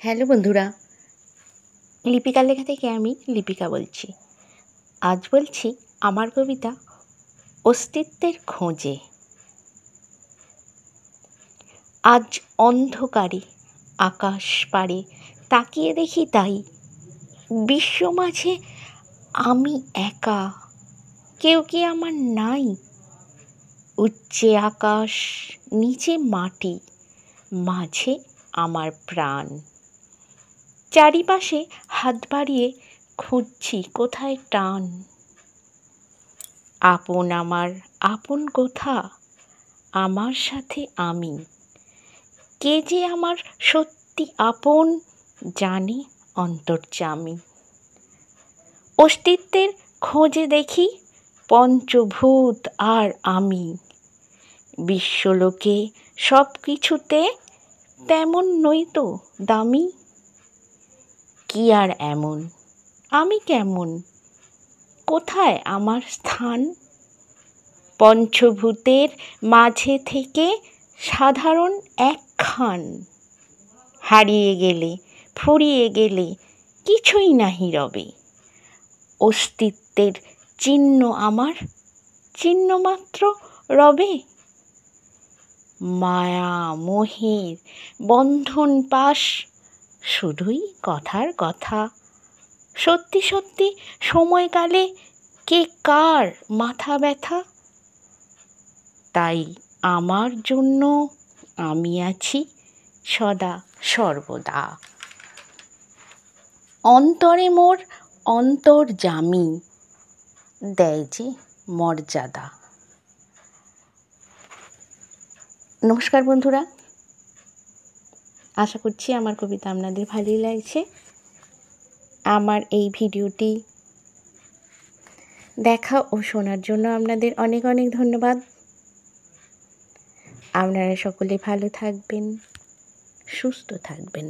Hello বন্ধুরা, লিপিকার লেখা থেকে আমি লিপিকা বলছি। আজ বলছি আমার কবিতা অস্তিত্বের খোঁজে। আজ অন্ধকারে আকাশ পারে তাকিয়ে দেখি তাই বিশ্ব মাঝে আমি একা, কেউ কি আমার নাই। উচ্চে আকাশ, নিচে মাটি, মাঝে আমার প্রাণ। চারিপাশে হাত বাড়িয়ে খুঁজছি কোথায় টান। আপন আমার আপন কোথা, আমার সাথে আমি। কে যে আমার সত্যি আপন, জানে অন্তর্যামী। অস্তিত্বের খোঁজে দেখি পঞ্চভূত আর আমি। বিশ্বলোকে সব কিছুতে তেমন নই তো দামি। কি আর এমন, আমি কেমন, কোথায় আমার স্থান। পঞ্চভূতের মাঝে থেকে সাধারণ একখান। হারিয়ে গেলে ফুরিয়ে গেলে কিছুই নাহি রবে। অস্তিত্বের চিহ্ন আমার, চিহ্ন মাত্র রবে। মায়া মোহের বন্ধন পাশ, শুধুই কথার কথা। সত্যি সত্যি সময়কালে কে কার মাথা ব্যথা। তাই আমার জন্য আমি আছি সদা সর্বদা। অন্তরে মোর অন্তর্যামী, দেয় যে মর্যাদা। নমস্কার বন্ধুরা, আশা করছি আমার কবিতা আপনাদের ভালোই লাগছে। আমার এই ভিডিওটি দেখা ও শোনার জন্য আপনাদের অনেক অনেক ধন্যবাদ। আপনারা সকলে ভালো থাকবেন, সুস্থ থাকবেন।